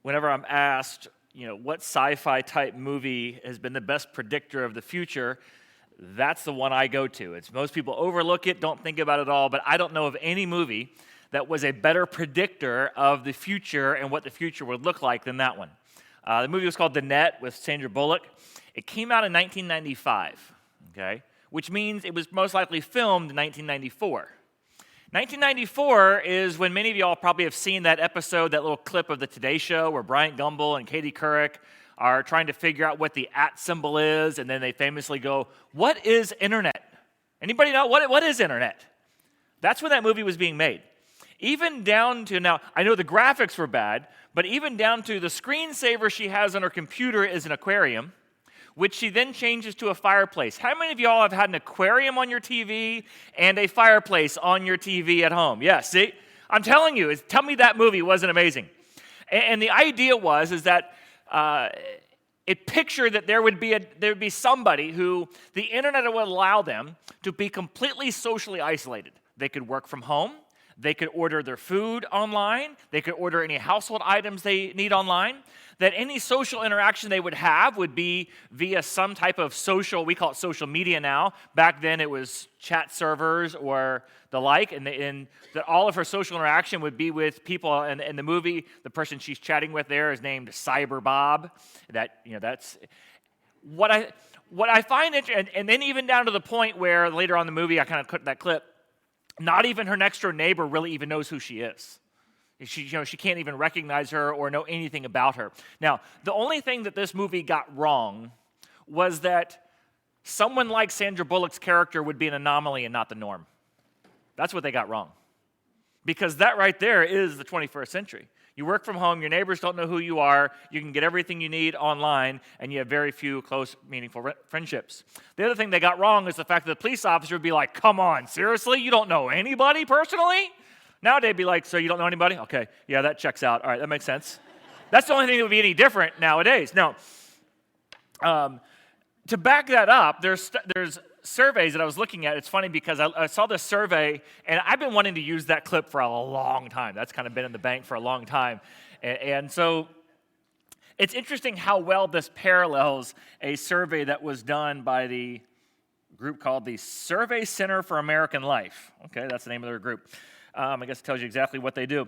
whenever I'm asked, what sci-fi type movie has been the best predictor of the future, that's the one I go to. It's most people overlook it, don't think about it at all, but I don't know of any movie that was a better predictor of the future and what the future would look like than that one. The movie was called The Net with Sandra Bullock. It came out in 1995, okay, which means it was most likely filmed in 1994. 1994 is when many of y'all probably have seen that episode, that little clip of the Today Show where Bryant Gumbel and Katie Couric are trying to figure out what the @ symbol is, and then they famously go, "What is internet?" Anybody know what is internet? That's when that movie was being made. Even down to, now, I know the graphics were bad, but even down to the screensaver she has on her computer is an aquarium, which she then changes to a fireplace. How many of y'all have had an aquarium on your TV and a fireplace on your TV at home? Yeah, see? I'm telling you, tell me that movie wasn't amazing. And the idea is that it pictured that there would be somebody who the internet would allow them to be completely socially isolated. They could work from home. They could order their food online. They could order any household items they need online. That any social interaction they would have would be via some type of social, we call it social media now. Back then it was chat servers or the like, and that all of her social interaction would be with people. And in the movie, the person she's chatting with there is named Cyber Bob. That's what I find interesting. And then even down to the point where later on in the movie, I kind of cut that clip. Not even her next door neighbor really even knows who she is. She can't even recognize her or know anything about her. Now, the only thing that this movie got wrong was that someone like Sandra Bullock's character would be an anomaly and not the norm. That's what they got wrong. Because that right there is the 21st century. You work from home, your neighbors don't know who you are, you can get everything you need online, and you have very few close, meaningful friendships. The other thing they got wrong is the fact that the police officer would be like, "Come on, seriously? You don't know anybody personally?" Nowadays, be like, "So you don't know anybody? Okay, yeah, that checks out. All right, that makes sense." That's the only thing that would be any different nowadays. Now, to back that up, there's surveys that I was looking at. It's funny because I saw this survey, and I've been wanting to use that clip for a long time. That's kind of been in the bank for a long time. And so it's interesting how well this parallels a survey that was done by the group called the Survey Center for American Life. Okay, that's the name of their group. I guess it tells you exactly what they do.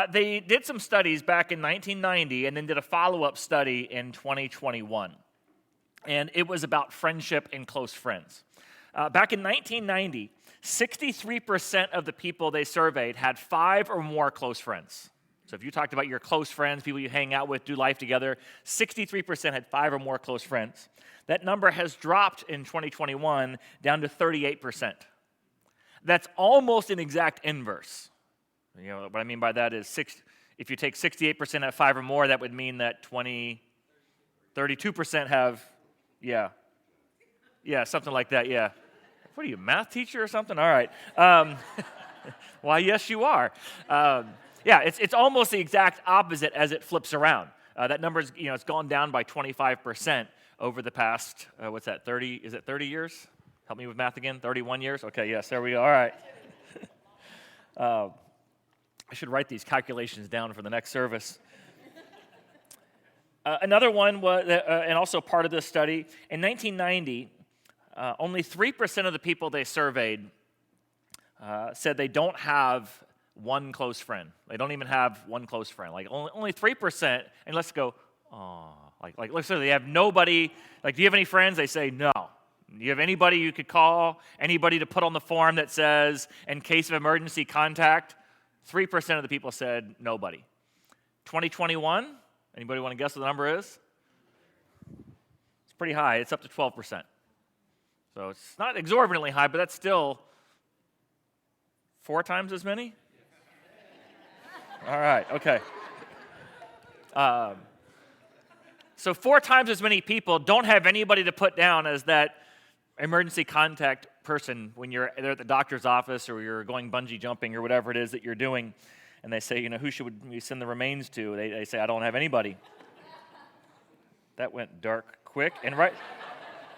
They did some studies back in 1990 and then did a follow-up study in 2021. And it was about friendship and close friends. Back in 1990, 63% of the people they surveyed had 5 or more close friends. So if you talked about your close friends, people you hang out with, do life together, 63% had 5 or more close friends. That number has dropped in 2021 down to 38%. That's almost an exact inverse. What I mean by that is if you take 68% at 5 or more, that would mean that 32% have, yeah, something like that, yeah. What are you, a math teacher or something? All right. Why, yes, you are. It's almost the exact opposite as it flips around. That number's, it's gone down by 25% over the past, 30, is it 30 years? Help me with math again, 31 years? Okay, yes, there we go, all right. I should write these calculations down for the next service. Another one was, and also part of this study, in 1990, only 3% of the people they surveyed said they don't have one close friend. They don't even have one close friend. Like only 3%, and let's go, let's say they have nobody, do you have any friends? They say no. Do you have anybody you could call, anybody to put on the form that says, in case of emergency, contact? 3% of the people said nobody. 2021, anybody want to guess what the number is? It's pretty high. It's up to 12%. So it's not exorbitantly high, but that's still 4 times as many? All right, okay. So 4 times as many people don't have anybody to put down as that emergency contact person when you're there at the doctor's office or you're going bungee jumping or whatever it is that you're doing, and they say, who should we send the remains to? They say, I don't have anybody. That went dark quick, and right,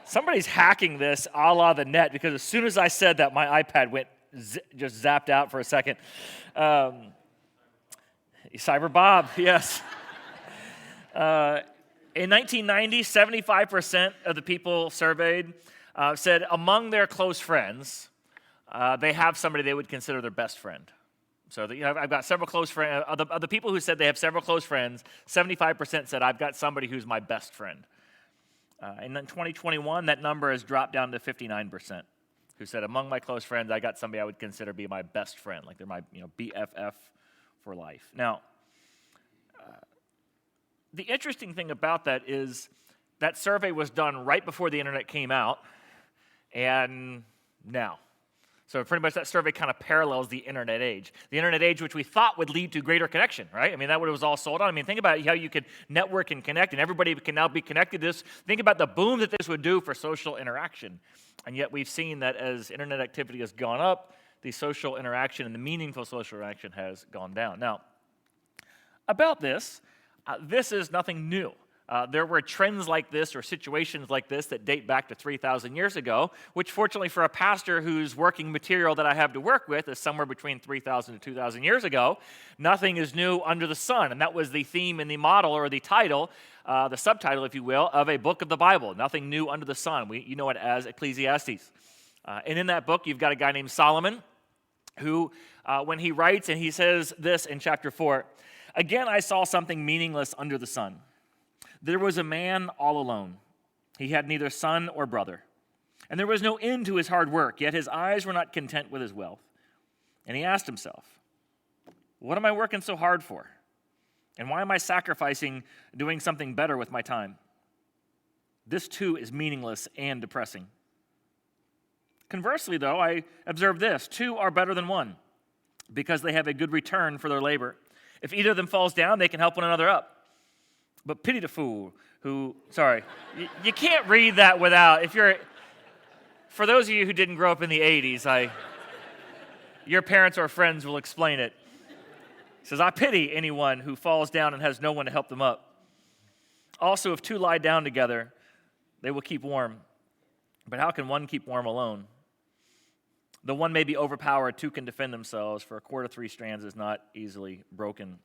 somebody's hacking this a la the net, because as soon as I said that, my iPad went just zapped out for a second. Cyber Bob, yes. In 1990, 75% of the people surveyed said among their close friends, they have somebody they would consider their best friend. So I've got several close friends. Of the people who said they have several close friends, 75% said, I've got somebody who's my best friend. And in 2021, that number has dropped down to 59%, who said, among my close friends, I got somebody I would consider be my best friend, like they're my BFF for life. Now, the interesting thing about that is that survey was done right before the internet came out and now. So pretty much that survey kind of parallels the internet age. The internet age, which we thought would lead to greater connection, right? I mean, that's what it was all sold on. I mean, think about how you could network and connect, and everybody can now be connected to this. Think about the boom that this would do for social interaction. And yet we've seen that as internet activity has gone up, the social interaction and the meaningful social interaction has gone down. Now, about this, this is nothing new. There were trends like this or situations like this that date back to 3,000 years ago, which fortunately for a pastor whose working material that I have to work with is somewhere between 3,000 to 2,000 years ago, nothing is new under the sun. And that was the theme and the model or the title, the subtitle, if you will, of a book of the Bible. Nothing new under the sun. You know it as Ecclesiastes. And in that book, you've got a guy named Solomon who, when he writes, and he says this in chapter 4, again, I saw something meaningless under the sun. There was a man all alone. He had neither son or brother. And there was no end to his hard work, yet his eyes were not content with his wealth. And he asked himself, what am I working so hard for? And why am I sacrificing doing something better with my time? This too is meaningless and depressing. Conversely, though, I observe this. Two are better than one, because they have a good return for their labor. If either of them falls down, they can help one another up. But pity the fool who, you can't read that without, for those of you who didn't grow up in the 80s, your parents or friends will explain it. It says, I pity anyone who falls down and has no one to help them up. Also, if two lie down together, they will keep warm. But how can one keep warm alone? Though one may be overpowered, two can defend themselves, for a cord of 3 strands is not easily broken.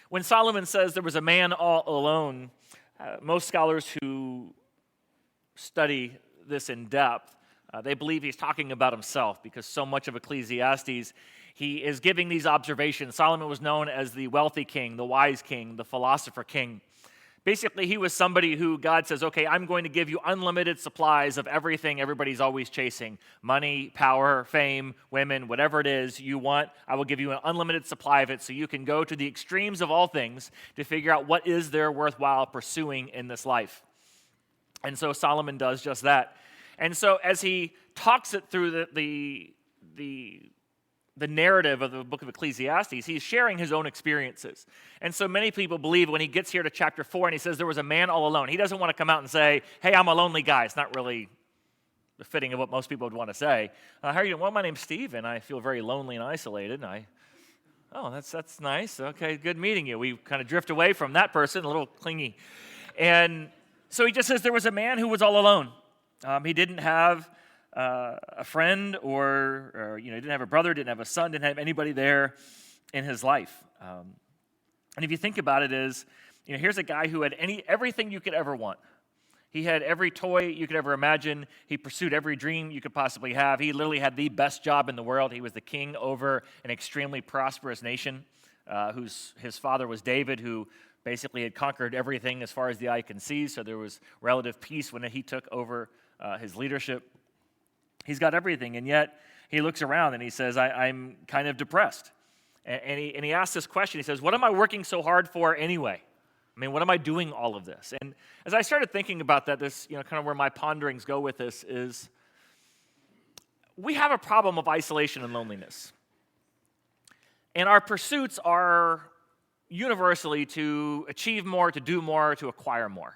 When Solomon says there was a man all alone, most scholars who study this in depth, they believe he's talking about himself, because so much of Ecclesiastes, he is giving these observations. Solomon was known as the wealthy king, the wise king, the philosopher king. Basically, he was somebody who God says, okay, I'm going to give you unlimited supplies of everything everybody's always chasing. Money, power, fame, women, whatever it is you want, I will give you an unlimited supply of it so you can go to the extremes of all things to figure out what is there worthwhile pursuing in this life. And so Solomon does just that. And so as he talks it through the narrative of the book of Ecclesiastes, he's sharing his own experiences. And so many people believe when he gets here to chapter 4 and he says there was a man all alone, he doesn't want to come out and say, hey, I'm a lonely guy. It's not really fitting of what most people would want to say. How are you doing? Well, my name's Steve, and I feel very lonely and isolated. And that's nice. Okay, good meeting you. We kind of drift away from that person, a little clingy. And so he just says there was a man who was all alone. He didn't have a friend or didn't have a brother, didn't have a son, didn't have anybody there in his life. And if you think about it, here's a guy who had everything you could ever want. He had every toy you could ever imagine. He pursued every dream you could possibly have. He literally had the best job in the world. He was the king over an extremely prosperous nation, his father was David, who basically had conquered everything as far as the eye can see, so there was relative peace when he took over his leadership. He's got everything, and yet he looks around and he says, I'm kind of depressed. And he asks this question. He says, what am I working so hard for anyway? I mean, what am I doing all of this? And as I started thinking about that, this, kind of where my ponderings go with this is, we have a problem of isolation and loneliness. And our pursuits are universally to achieve more, to do more, to acquire more.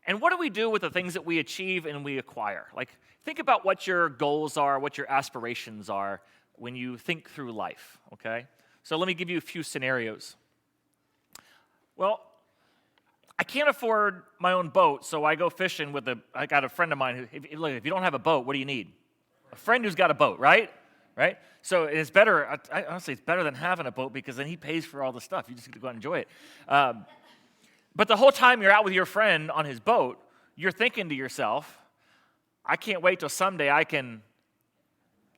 And what do we do with the things that we achieve and we acquire? Like, think about what your goals are, what your aspirations are when you think through life, okay? So let me give you a few scenarios. Well, I can't afford my own boat, so I go fishing I got a friend of mine who, if you don't have a boat, what do you need? A friend who's got a boat, right? Right? So it's better, honestly, it's better than having a boat, because then he pays for all the stuff. You just get to go out and enjoy it. But the whole time you're out with your friend on his boat, you're thinking to yourself, I can't wait till someday I can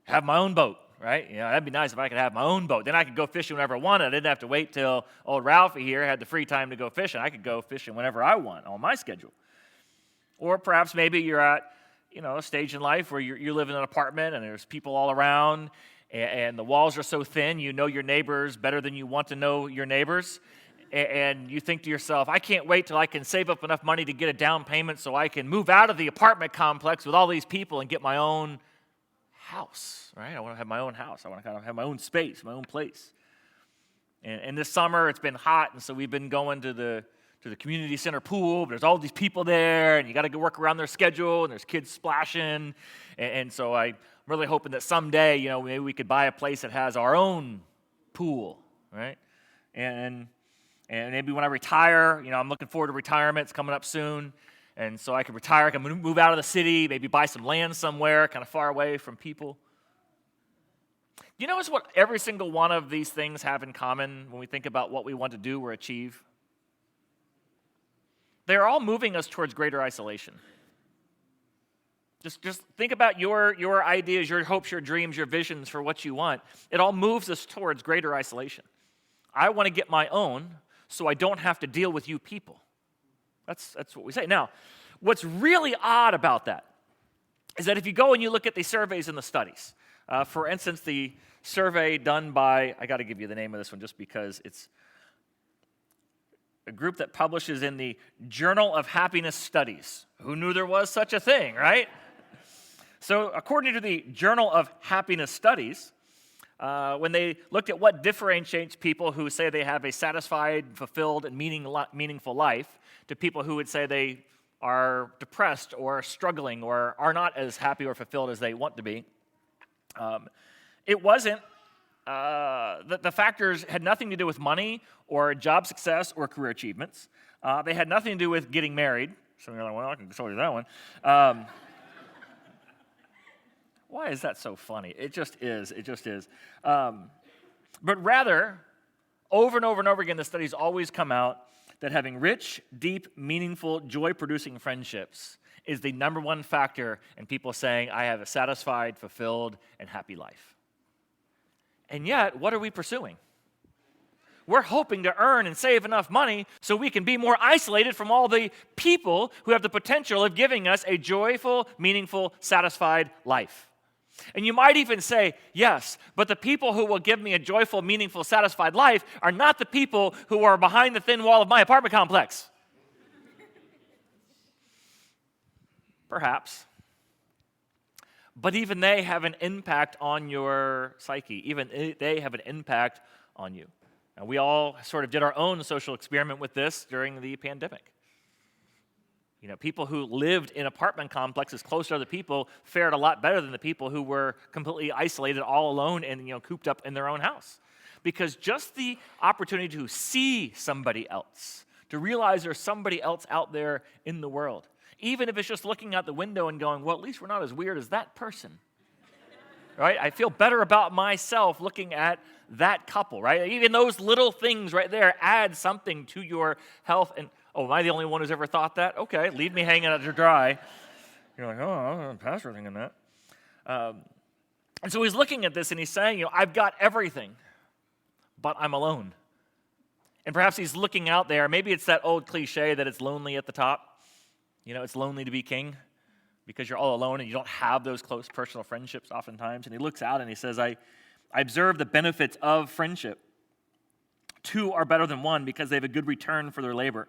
have my own boat, right? That'd be nice if I could have my own boat. Then I could go fishing whenever I wanted. I didn't have to wait till old Ralphie here had the free time to go fishing. I could go fishing whenever I want on my schedule. Or perhaps maybe you're at, a stage in life where you live in an apartment and there's people all around and the walls are so thin, you know your neighbors better than you want to know your neighbors. And you think to yourself, I can't wait till I can save up enough money to get a down payment so I can move out of the apartment complex with all these people and get my own house, right? I want to have my own house. I want to kind of have my own space, my own place. And this summer, it's been hot, and so we've been going to the community center pool, but there's all these people there, and you got to go work around their schedule, and there's kids splashing. And so I'm really hoping that someday, maybe we could buy a place that has our own pool, right? And maybe when I retire, I'm looking forward to retirement. It's coming up soon. And so I can retire, I can move out of the city, maybe buy some land somewhere kind of far away from people. You notice what every single one of these things have in common when we think about what we want to do or achieve? They're all moving us towards greater isolation. Just think about your ideas, your hopes, your dreams, your visions for what you want. It all moves us towards greater isolation. I want to get my own so I don't have to deal with you people. That's what we say. Now, what's really odd about that is that if you go and you look at the surveys and the studies, for instance, the survey done by, I got to give you the name of this one just because it's a group that publishes in the Journal of Happiness Studies. Who knew there was such a thing, right? So according to the Journal of Happiness Studies, when they looked at what differentiates people who say they have a satisfied, fulfilled, and meaningful life to people who would say they are depressed or struggling or are not as happy or fulfilled as they want to be, it wasn't, the factors had nothing to do with money or job success or career achievements. They had nothing to do with getting married. Some of you are like, well, I can tell you that one. Why is that so funny? It just is. It just is. But rather, over and over and over again, the studies always come out that having rich, deep, meaningful, joy-producing friendships is the number one factor in people saying, I have a satisfied, fulfilled, and happy life. And yet, what are we pursuing? We're hoping to earn and save enough money so we can be more isolated from all the people who have the potential of giving us a joyful, meaningful, satisfied life. And you might even say, yes, but the people who will give me a joyful, meaningful, satisfied life are not the people who are behind the thin wall of my apartment complex. Perhaps. But even they have an impact on your psyche. Even they have an impact on you. And we all sort of did our own social experiment with this during the pandemic. People who lived in apartment complexes close to other people fared a lot better than the people who were completely isolated, all alone, and cooped up in their own house. Because just the opportunity to see somebody else, to realize there's somebody else out there in the world, even if it's just looking out the window and going, well, at least we're not as weird as that person. Right? I feel better about myself looking at that couple, right? Even those little things right there add something to your health. And, oh, am I the only one who's ever thought that? Okay, leave me hanging out to dry. You're like, oh, I'm pastor thinking that. And so he's looking at this and he's saying, I've got everything, but I'm alone. And perhaps he's looking out there. Maybe it's that old cliche that it's lonely at the top. It's lonely to be king because you're all alone and you don't have those close personal friendships oftentimes. And he looks out and he says, I observe the benefits of friendship. Two are better than one because they have a good return for their labor.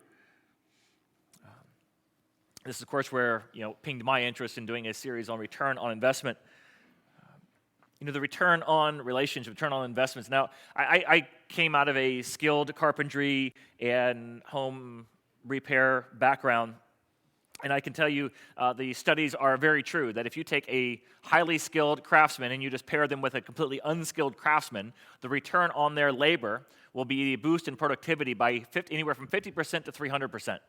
This is, of course, where, pinged my interest in doing a series on return on investment. The return on relationship, return on investments. Now, I came out of a skilled carpentry and home repair background, and I can tell you the studies are very true, that if you take a highly skilled craftsman and you just pair them with a completely unskilled craftsman, the return on their labor will be a boost in productivity by anywhere from 50% to 300%.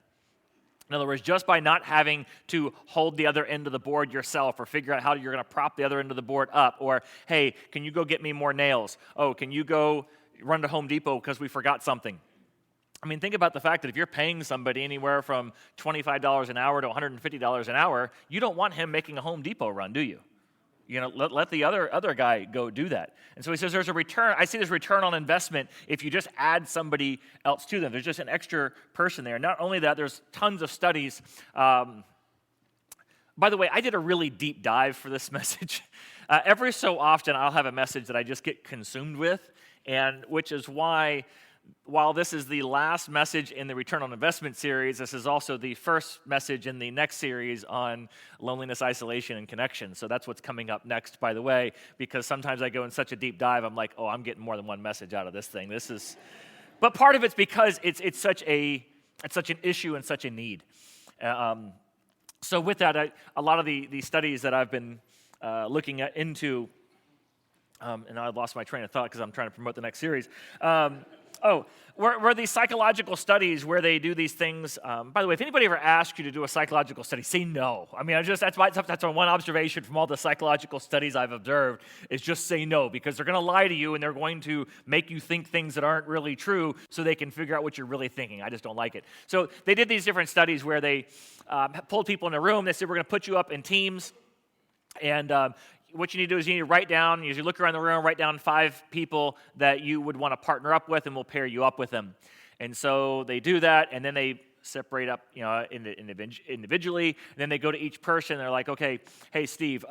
In other words, just by not having to hold the other end of the board yourself or figure out how you're going to prop the other end of the board up, or, hey, can you go get me more nails? Oh, can you go run to Home Depot because we forgot something? I mean, think about the fact that if you're paying somebody anywhere from $25 an hour to $150 an hour, you don't want him making a Home Depot run, do you? You know, let the other guy go do that. And so he says there's a return. I see there's return on investment if you just add somebody else to them. There's just an extra person there. Not only that, there's tons of studies. By the way, I did a really deep dive for this message. Every so often, I'll have a message that I just get consumed with, and which is why, while this is the last message in the return on investment series, this is also the first message in the next series on loneliness, isolation, and connection. So that's what's coming up next, by the way, because sometimes I go in such a deep dive, I'm like, oh, I'm getting more than one message out of this thing. But part of it's because it's such an issue and such a need. So with that, a lot of the studies that I've been looking into, and I lost my train of thought because I'm trying to promote the next series. Were these psychological studies where they do these things? By the way, if anybody ever asks you to do a psychological study, say no. I mean, that's one observation from all the psychological studies I've observed is just say no, because they're going to lie to you and they're going to make you think things that aren't really true so they can figure out what you're really thinking. I just don't like it. So they did these different studies where they pulled people in a room. They said, we're going to put you up in teams, and what you need to do is you need to write down, as you look around the room, write down 5 people that you would want to partner up with, and we'll pair you up with them. And so they do that, and then they separate up, individually. And then they go to each person. And they're like, okay, hey, Steve,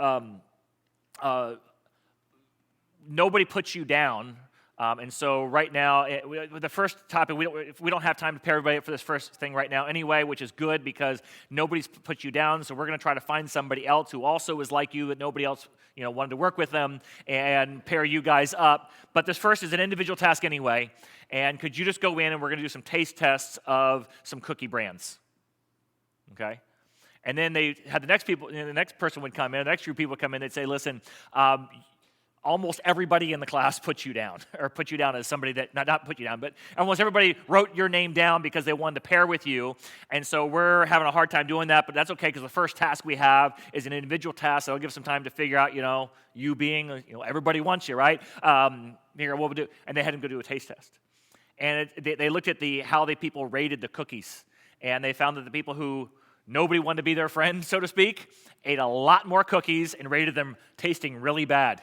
nobody puts you down. And so right now, the first topic, we don't have time to pair everybody up for this first thing right now anyway, which is good because nobody's put you down. So we're going to try to find somebody else who also is like you, that nobody else wanted to work with them, and pair you guys up. But this first is an individual task anyway. And could you just go in and we're going to do some taste tests of some cookie brands, okay? And then they had the next person would come in, the next group of people would come in, they'd say, listen, almost everybody in the class put you down, or put you down as somebody that, not put you down, but almost everybody wrote your name down because they wanted to pair with you. And so we're having a hard time doing that, but that's okay because the first task we have is an individual task. So I'll give some time to figure out, you being, everybody wants you, right? Figure out what we'll do. And they had him go do a taste test. And they looked at how the people rated the cookies. And they found that the people who nobody wanted to be their friend, so to speak, ate a lot more cookies and rated them tasting really bad.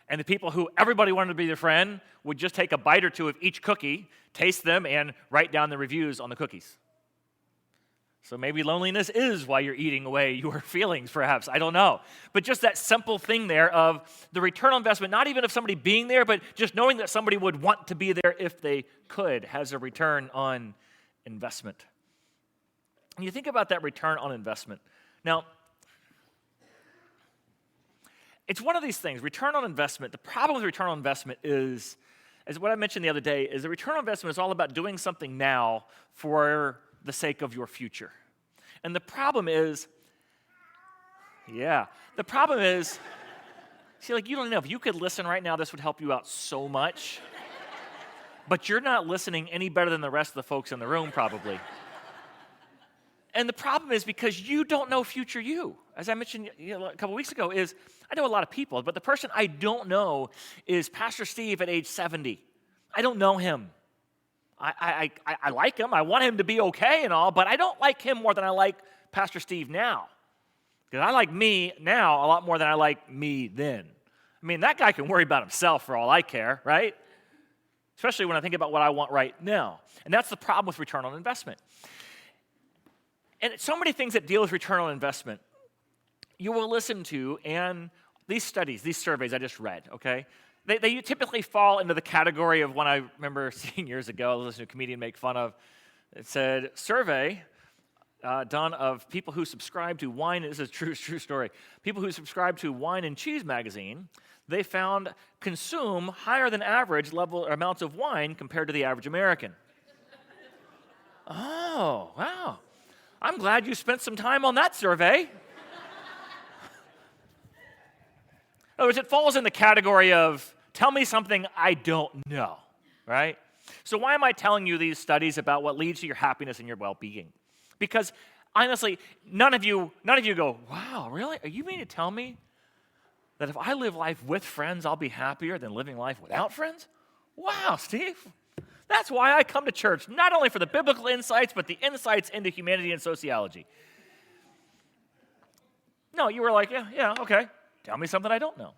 And the people who everybody wanted to be their friend would just take a bite or two of each cookie, taste them, and write down the reviews on the cookies. So maybe loneliness is why you're eating away your feelings, perhaps. I don't know. But just that simple thing there of the return on investment, not even of somebody being there, but just knowing that somebody would want to be there if they could, has a return on investment. And you think about that return on investment. Now, it's one of these things, return on investment. The problem with return on investment is what I mentioned the other day, is the return on investment is all about doing something now for the sake of your future. And the problem is, see, like, you don't know, if you could listen right now, this would help you out so much. But you're not listening any better than the rest of the folks in the room, probably. And the problem is because you don't know future you. As I mentioned a couple weeks ago, I know a lot of people, but the person I don't know is Pastor Steve at age 70. I don't know him. I like him. I want him to be okay and all, but I don't like him more than I like Pastor Steve now. Because I like me now a lot more than I like me then. I mean, that guy can worry about himself for all I care, right? Especially when I think about what I want right now. And that's the problem with return on investment. And so many things that deal with return on investment, you will listen to, and these studies, these surveys I just read, okay? They typically fall into the category of one I remember seeing years ago, I was listening to a comedian make fun of. It said, survey done of people who subscribe to wine, this is a true story, people who subscribe to Wine and Cheese magazine, they found consume higher than average level or amounts of wine compared to the average American. Oh, wow. I'm glad you spent some time on that survey. In other words, it falls in the category of, tell me something I don't know, right? So why am I telling you these studies about what leads to your happiness and your well-being? Because, honestly, none of you go, wow, really? Are you mean to tell me that if I live life with friends, I'll be happier than living life without friends? Wow, Steve, That's why I come to church, not only for the biblical insights, but the insights into humanity and sociology. No, you were like, yeah, okay. Tell me something I don't know.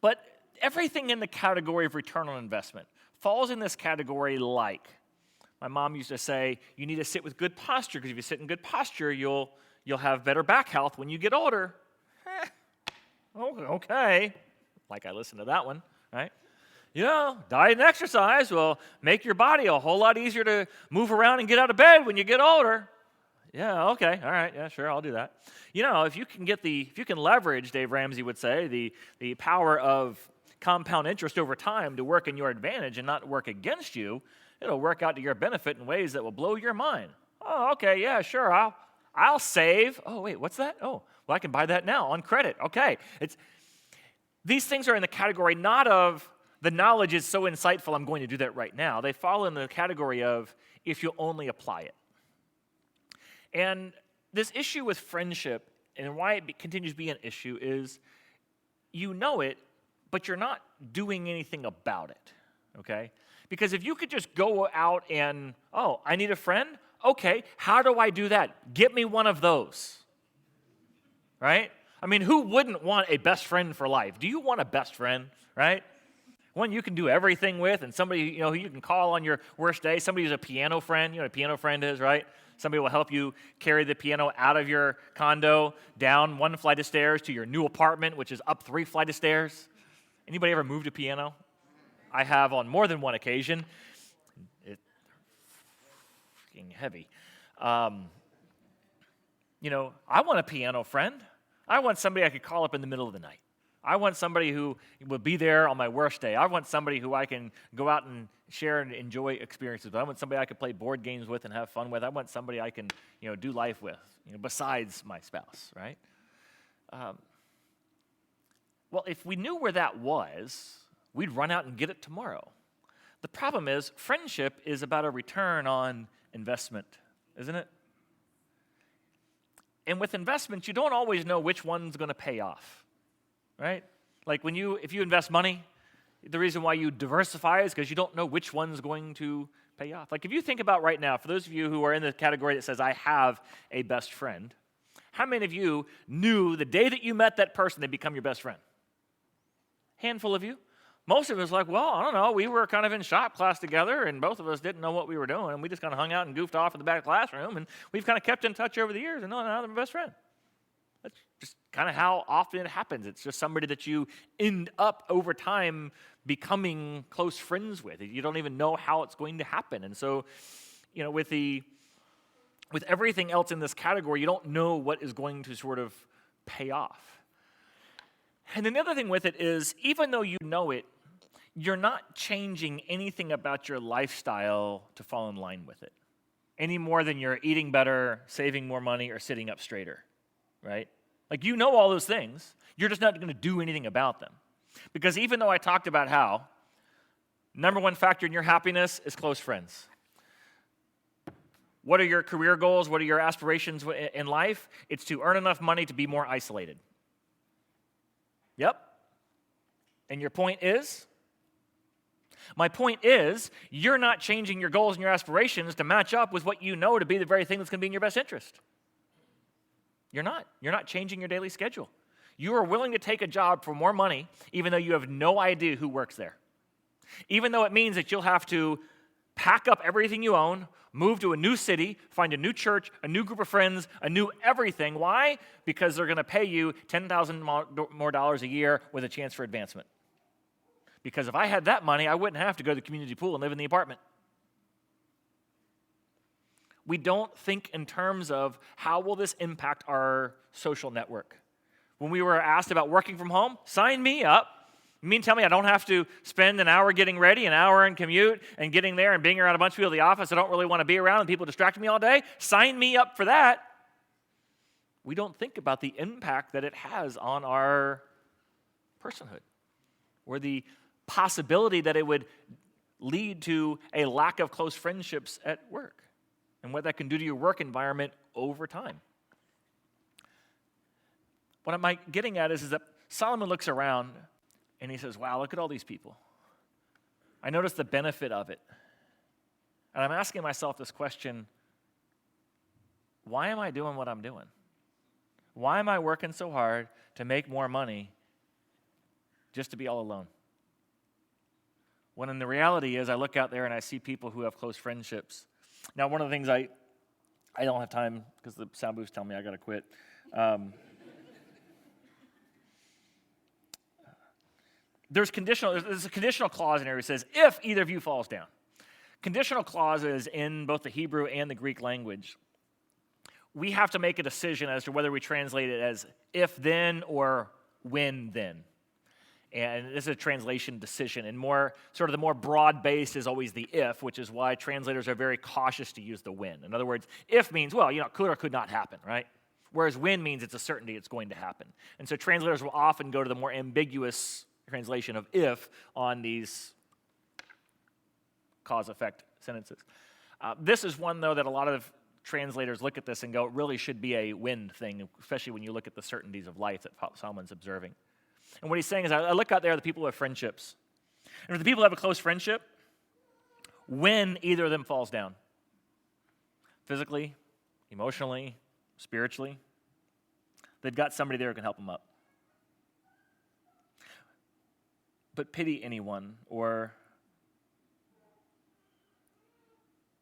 But everything in the category of return on investment falls in this category like, my mom used to say, you need to sit with good posture, because if you sit in good posture, you'll have better back health when you get older. Okay. Like I listened to that one, right? Diet and exercise will make your body a whole lot easier to move around and get out of bed when you get older. Yeah, okay, all right, yeah, sure, I'll do that. If you can leverage, Dave Ramsey would say, the power of compound interest over time to work in your advantage and not work against you, it'll work out to your benefit in ways that will blow your mind. Oh, okay, yeah, sure, I'll save. Oh, wait, what's that? Oh, well, I can buy that now on credit. Okay, these things are in the category not of the knowledge is so insightful, I'm going to do that right now. They fall in the category of if you only apply it. And this issue with friendship and why it continues to be an issue is you know it, but you're not doing anything about it, okay? Because if you could just go out and, I need a friend? Okay, how do I do that? Get me one of those, right? I mean, who wouldn't want a best friend for life? Do you want a best friend, right? One you can do everything with, and somebody who you can call on your worst day, somebody who's a piano friend. You know what a piano friend is, right? Somebody will help you carry the piano out of your condo, down one flight of stairs to your new apartment, which is up 3 flights of stairs. Anybody ever moved a piano? I have on more than one occasion. It's freaking heavy. I want a piano friend. I want somebody I could call up in the middle of the night. I want somebody who will be there on my worst day. I want somebody who I can go out and share and enjoy experiences with. I want somebody I can play board games with and have fun with. I want somebody I can, do life with, besides my spouse, right? Well, if we knew where that was, we'd run out and get it tomorrow. The problem is, friendship is about a return on investment, isn't it? And with investments, you don't always know which one's going to pay off. Right? Like if you invest money, the reason why you diversify is because you don't know which one's going to pay off. Like if you think about right now, for those of you who are in the category that says, I have a best friend, how many of you knew the day that you met that person, they become your best friend? Handful of you. Most of us like, well, I don't know, we were kind of in shop class together, and both of us didn't know what we were doing, and we just kind of hung out and goofed off in the back of the classroom, and we've kind of kept in touch over the years, and now they're my best friend. That's just kind of how often it happens. It's just somebody that you end up over time becoming close friends with. You don't even know how it's going to happen. And so, with everything else in this category, you don't know what is going to sort of pay off. And then the other thing with it is, even though you know it, you're not changing anything about your lifestyle to fall in line with it, any more than you're eating better, saving more money, or sitting up straighter. Right? Like you know all those things, you're just not going to do anything about them. Because even though I talked about how number one factor in your happiness is close friends. What are your career goals? What are your aspirations in life? It's to earn enough money to be more isolated. Yep. And your point is? My point is, you're not changing your goals and your aspirations to match up with what you know to be the very thing that's going to be in your best interest. You're not. You're not changing your daily schedule. You are willing to take a job for more money, even though you have no idea who works there. Even though it means that you'll have to pack up everything you own, move to a new city, find a new church, a new group of friends, a new everything. Why? Because they're going to pay you $10,000 more a year with a chance for advancement. Because if I had that money, I wouldn't have to go to the community pool and live in the apartment. We don't think in terms of how will this impact our social network. When we were asked about working from home, sign me up. You mean tell me I don't have to spend an hour getting ready, an hour in commute, and getting there and being around a bunch of people at the office I don't really want to be around and people distract me all day? Sign me up for that. We don't think about the impact that it has on our personhood or the possibility that it would lead to a lack of close friendships at work and what that can do to your work environment over time. What I'm getting at is that Solomon looks around and he says, wow, look at all these people. I notice the benefit of it. And I'm asking myself this question, why am I doing what I'm doing? Why am I working so hard to make more money just to be all alone? When in the reality is I look out there and I see people who have close friendships. Now, one of the things I don't have time because the sound booths tell me I got to quit. There's a conditional clause in here that says, if either of you falls down. Conditional clauses in both the Hebrew and the Greek language, we have to make a decision as to whether we translate it as if then or when then. And this is a translation decision. And the more broad-based is always the if, which is why translators are very cautious to use the when. In other words, if means, well, could or could not happen, right? Whereas when means it's a certainty it's going to happen. And so translators will often go to the more ambiguous translation of if on these cause-effect sentences. This is one, though, that a lot of translators look at this and go, it really should be a when thing, especially when you look at the certainties of life that Solomon's observing. And what he's saying is, I look out there at the people who have friendships. And if the people have a close friendship, when either of them falls down, physically, emotionally, spiritually, they've got somebody there who can help them up. But pity anyone, or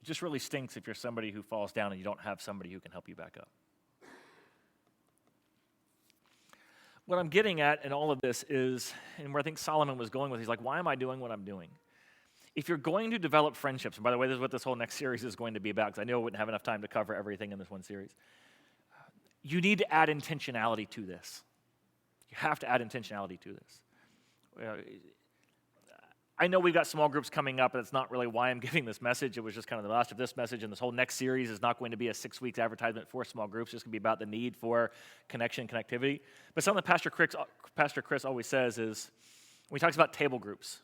it just really stinks if you're somebody who falls down and you don't have somebody who can help you back up. What I'm getting at in all of this is, and where I think Solomon was going with, he's like, why am I doing what I'm doing? If you're going to develop friendships, and by the way, this is what this whole next series is going to be about, because I knew I wouldn't have enough time to cover everything in this one series. You need to add intentionality to this. You have to add intentionality to this. I know we've got small groups coming up, and it's not really why I'm giving this message. It was just kind of the last of this message, and this whole next series is not going to be a 6 weeks advertisement for small groups. It's going to be about the need for connection and connectivity. But something that Pastor Chris always says is, when he talks about table groups,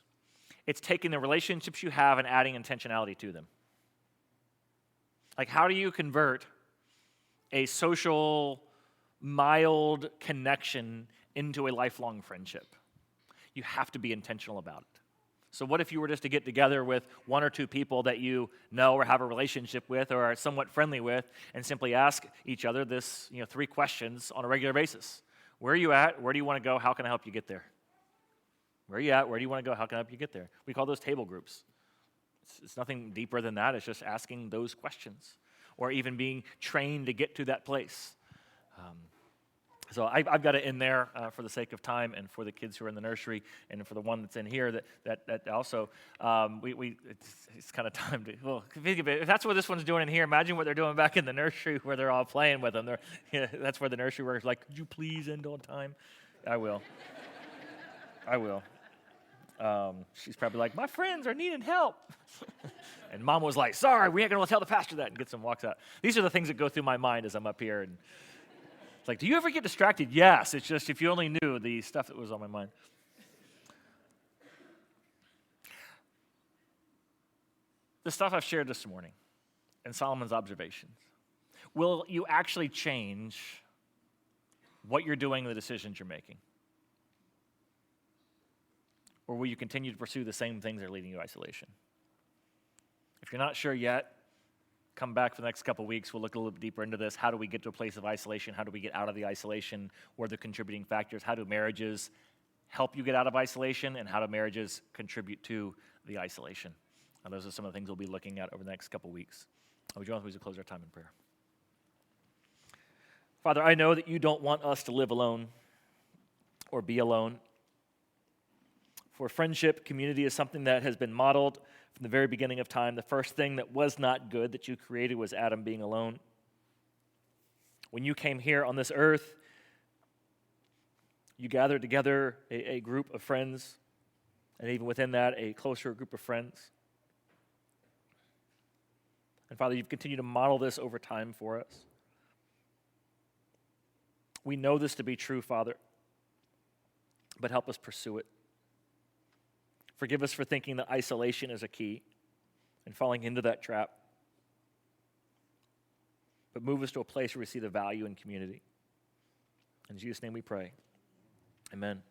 it's taking the relationships you have and adding intentionality to them. Like, how do you convert a social, mild connection into a lifelong friendship? You have to be intentional about it. So what if you were just to get together with one or two people that you know or have a relationship with or are somewhat friendly with and simply ask each other this, 3 questions on a regular basis? Where are you at? Where do you want to go? How can I help you get there? Where are you at? Where do you want to go? How can I help you get there? We call those table groups. It's nothing deeper than that. It's just asking those questions or even being trained to get to that place. So I've got it in there for the sake of time and for the kids who are in the nursery and for the one that's in here that also, it's kind of time to, well, if that's what this one's doing in here, imagine what they're doing back in the nursery where they're all playing with them. That's where the nursery workers like, could you please end on time? I will. She's probably like, my friends are needing help. And mom was like, sorry, we ain't going to tell the pastor that, and gets him, walks out. These are the things that go through my mind as I'm up here. And it's like, do you ever get distracted? Yes. It's just if you only knew the stuff that was on my mind. The stuff I've shared this morning and Solomon's observations, will you actually change what you're doing and the decisions you're making? Or will you continue to pursue the same things that are leading you to isolation? If you're not sure yet, come back for the next couple of weeks. We'll look a little bit deeper into this. How do we get to a place of isolation? How do we get out of the isolation? What are the contributing factors? How do marriages help you get out of isolation? And how do marriages contribute to the isolation? And those are some of the things we'll be looking at over the next couple of weeks. Would you want to close our time in prayer? Father, I know that you don't want us to live alone or be alone. For friendship, community is something that has been modeled from the very beginning of time. The first thing that was not good that you created was Adam being alone. When you came here on this earth, you gathered together a group of friends, and even within that, a closer group of friends. And Father, you've continued to model this over time for us. We know this to be true, Father, but help us pursue it. Forgive us for thinking that isolation is a key and falling into that trap. But move us to a place where we see the value in community. In Jesus' name we pray. Amen.